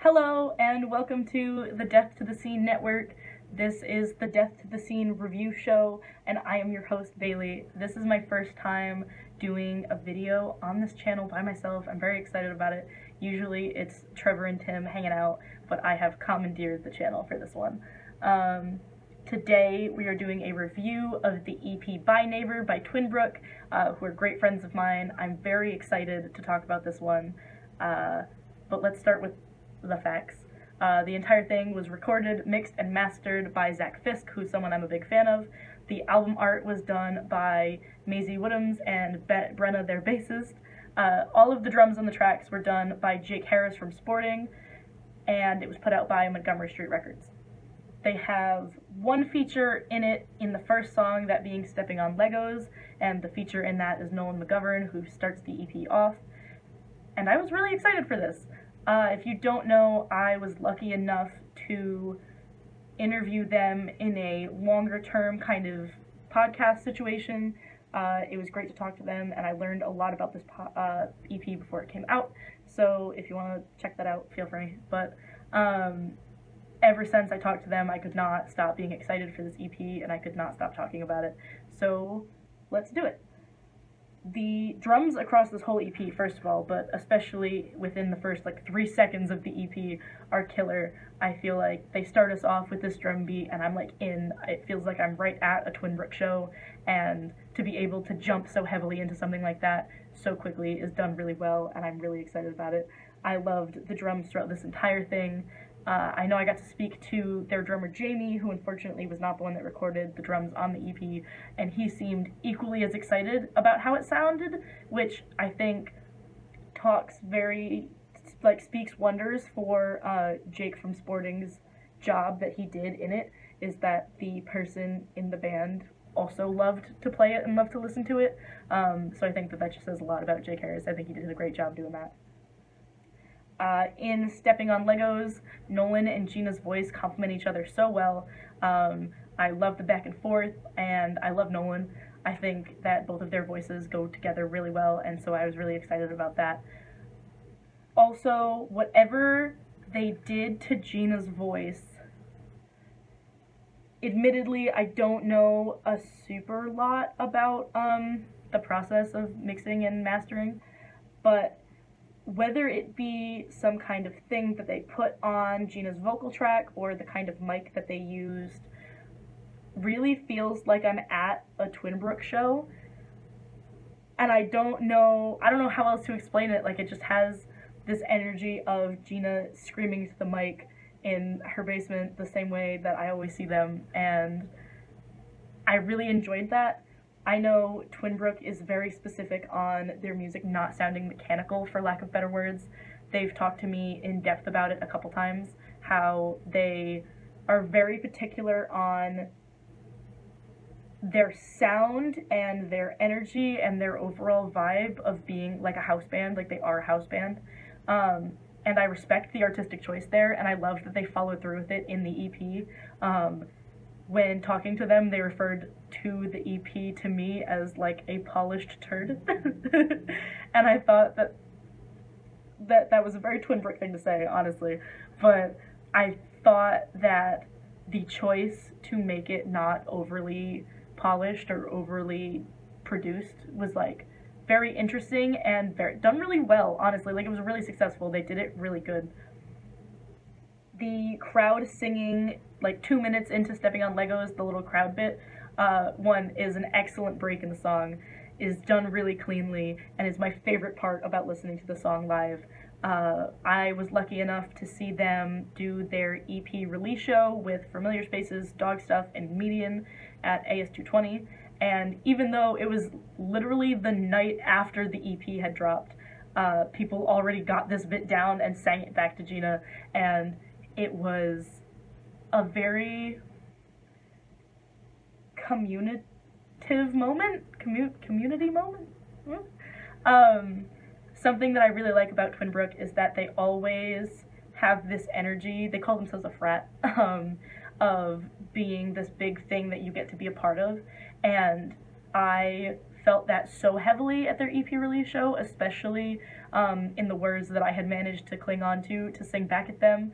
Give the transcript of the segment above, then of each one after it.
Hello, and welcome to the Death to the Scene Network. This is the Death to the Scene review show, and I am your host, Bailey. This is my first time doing a video on this channel by myself. I'm very excited about it. Usually it's Trevor and Tim hanging out, but I have commandeered the channel for this one. Today we are doing a review of the EP By Neighbor by Brook, who are great friends of mine. I'm very excited to talk about this one, but let's start with the facts. The entire thing was recorded, mixed, and mastered by Zach Fisk, who's someone I'm a big fan of. The album art was done by Maisie Woodhams and Brenna, their bassist. All of the drums on the tracks were done by Jake Harris from Sporting, and it was put out by Montgomery Street Records. They have one feature in it in the first song, that being Stepping on Legos, and the feature in that is Nolan McGovern, who starts the EP off. And I was really excited for this. If you don't know, I was lucky enough to interview them in a longer term kind of podcast situation. It was great to talk to them, and I learned a lot about this EP before it came out. So if you want to check that out, feel free. But ever since I talked to them, I could not stop being excited for this EP, and I could not stop talking about it. So let's do it. The drums across this whole EP, first of all, but especially within the first 3 seconds of the EP, are killer. I feel like they start us off with this drum beat, and I'm in. It feels like I'm right at a Brook show, and to be able to jump so heavily into something like that so quickly is done really well, and I'm really excited about it. I loved the drums throughout this entire thing. I know I got to speak to their drummer Jamie, who unfortunately was not the one that recorded the drums on the EP, and he seemed equally as excited about how it sounded, which I think speaks wonders for Jake from Sporting's job that he did in it, is that the person in the band also loved to play it and loved to listen to it. So I think that just says a lot about Jake Harris. I think he did a great job doing that. In Stepping on Legos, Nolan and Gina's voice complement each other so well. I love the back and forth, and I love Nolan. I think that both of their voices go together really well, and so I was really excited about that. Also, whatever they did to Gina's voice, admittedly, I don't know a super lot about the process of mixing and mastering, but whether it be some kind of thing that they put on Gina's vocal track or the kind of mic that they used, really feels like I'm at a Brook show. And I don't know how else to explain it. It just has this energy of Gina screaming to the mic in her basement the same way that I always see them, and I really enjoyed that. I know Brook is very specific on their music not sounding mechanical, for lack of better words. They've talked to me in depth about it a couple times, how they are very particular on their sound and their energy and their overall vibe of being like a house band, like they are a house band. And I respect the artistic choice there, and I love that they followed through with it in the EP. When talking to them, they referred to the EP to me as a polished turd. And I thought that was a very Brook thing to say, honestly. But I thought that the choice to make it not overly polished or overly produced was very interesting and done really well, honestly. It was really successful. They did it really good. The crowd singing 2 minutes into Stepping on Legos, the little crowd bit, one is an excellent break in the song, is done really cleanly, and is my favorite part about listening to the song live. I was lucky enough to see them do their EP release show with Familiar Spaces, Dog Stuff, and Median at AS220, and even though it was literally the night after the EP had dropped, people already got this bit down and sang it back to Gina, and it was a very community moment. Something that I really like about Brook is that they always have this energy. They call themselves a frat, of being this big thing that you get to be a part of, and I felt that so heavily at their EP release show, especially in the words that I had managed to cling on to sing back at them,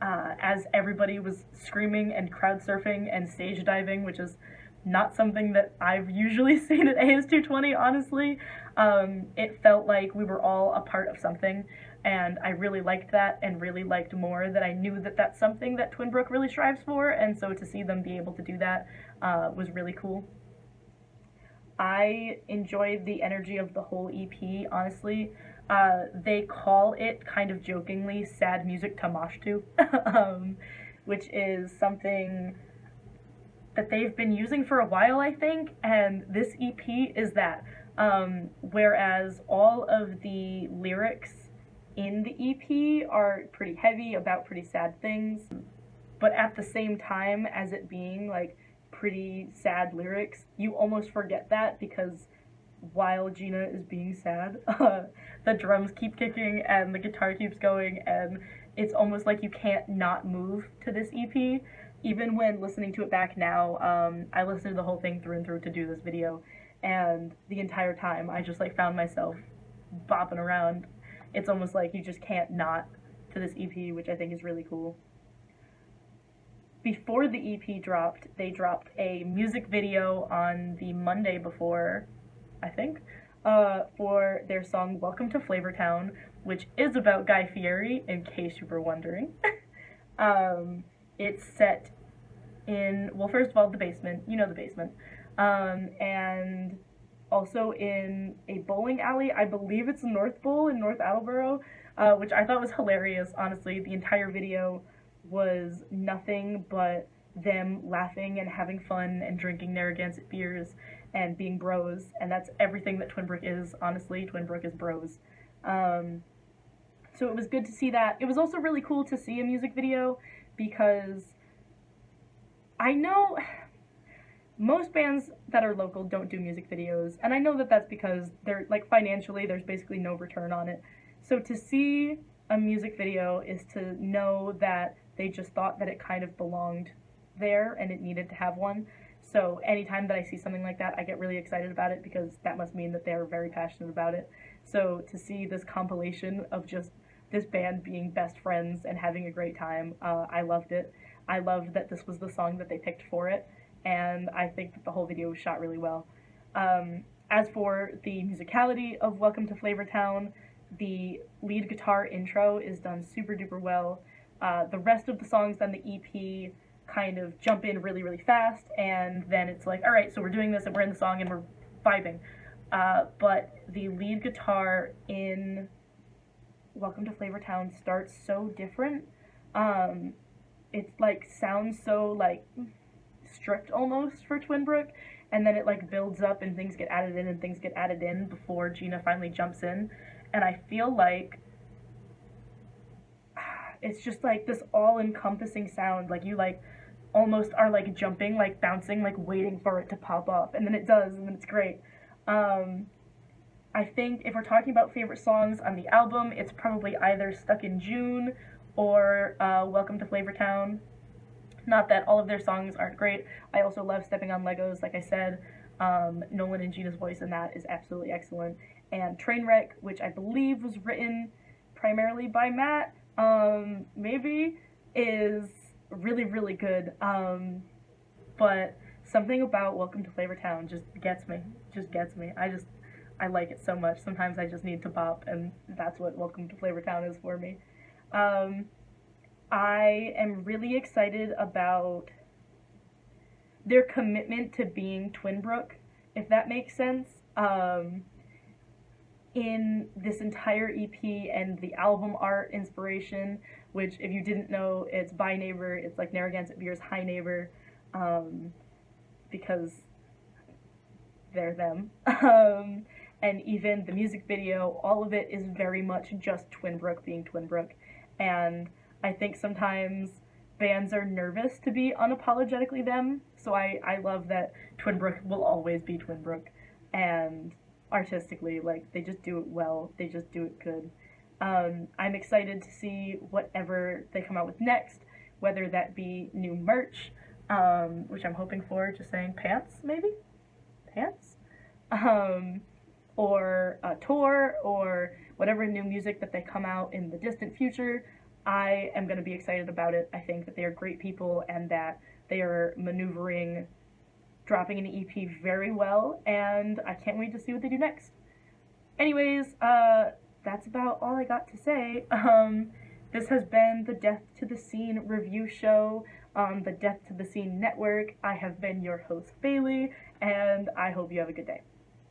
as everybody was screaming and crowd surfing and stage diving, which is not something that I've usually seen at AS220, honestly. It felt like we were all a part of something, and I really liked that, and really liked more that I knew that that's something that Twin Brook really strives for, and so to see them be able to do that was really cool. I enjoyed the energy of the whole EP, honestly. They call it, kind of jokingly, sad music tamashtu, which is something that they've been using for a while, I think, and this EP is that. Whereas all of the lyrics in the EP are pretty heavy, about pretty sad things, but at the same time as it being, like, pretty sad lyrics, you almost forget that because while Gina is being sad, the drums keep kicking and the guitar keeps going, and it's almost like you can't not move to this EP. Even when listening to it back now, I listened to the whole thing through and through to do this video, and the entire time I just, like, found myself bopping around. It's almost like you just can't not to this EP, which I think is really cool. Before the EP dropped, they dropped a music video on the Monday before, I think, for their song Welcome to Flavortown, which is about Guy Fieri, in case you were wondering. It's set in, well, first of all, the basement, you know the basement, and also in a bowling alley. I believe it's North Bowl in North Attleboro, which I thought was hilarious, honestly. The entire video was nothing but them laughing and having fun and drinking Narragansett beers and being bros, and that's everything that Twin Brook is, honestly. Twin Brook is bros. So it was good to see that. It was also really cool to see a music video, because I know most bands that are local don't do music videos, and I know that that's because they're, like, financially, there's basically no return on it. So to see a music video is to know that they just thought that it kind of belonged there and it needed to have one. So anytime that I see something like that, I get really excited about it, because that must mean that they're very passionate about it. So to see this compilation of just this band being best friends and having a great time, I loved it. I loved that this was the song that they picked for it, and I think that the whole video was shot really well. As for the musicality of Welcome to Flavortown, the lead guitar intro is done super duper well. The rest of the songs on the EP kind of jump in really, really fast, and then it's like, alright, so we're doing this, and we're in the song, and we're vibing. But the lead guitar in Welcome to Flavortown starts so different. It, like, sounds so, like, stripped almost for Twin Brook, and then it, like, builds up and things get added in and things get added in before Gina finally jumps in, and I feel like it's just, like, this all-encompassing sound. Like, you, like, almost are, like, jumping, like, bouncing, like, waiting for it to pop up, and then it does, and then it's great. I think if we're talking about favorite songs on the album, it's probably either Stuck in June or Welcome to Flavortown. Not that all of their songs aren't great. I also love Stepping on Legos, like I said. Nolan and Gina's voice in that is absolutely excellent. And Trainwreck, which I believe was written primarily by Matt, maybe, is really, really good. But something about Welcome to Flavortown just gets me. I like it so much. Sometimes I just need to bop, and that's what Welcome to Flavortown is for me. I am really excited about their commitment to being Twin Brook, if that makes sense. In this entire EP and the album art inspiration, which, if you didn't know, it's by Neighbor. It's like Narragansett Beer's Hi Neighbor, because they're them. And even the music video, all of it is very much just Twin Brook being Twin Brook. And I think sometimes bands are nervous to be unapologetically them, so I love that Twin Brook will always be Twin Brook. And artistically, like, they just do it well, they just do it good. I'm excited to see whatever they come out with next, whether that be new merch, which I'm hoping for, just saying pants, maybe? Pants? Or a tour, or whatever new music that they come out in the distant future, I am going to be excited about it. I think that they are great people and that they are maneuvering dropping an EP very well, and I can't wait to see what they do next. Anyways, that's about all I got to say. This has been the Death to the Scene review show on the Death to the Scene network. I have been your host, Bailey, and I hope you have a good day.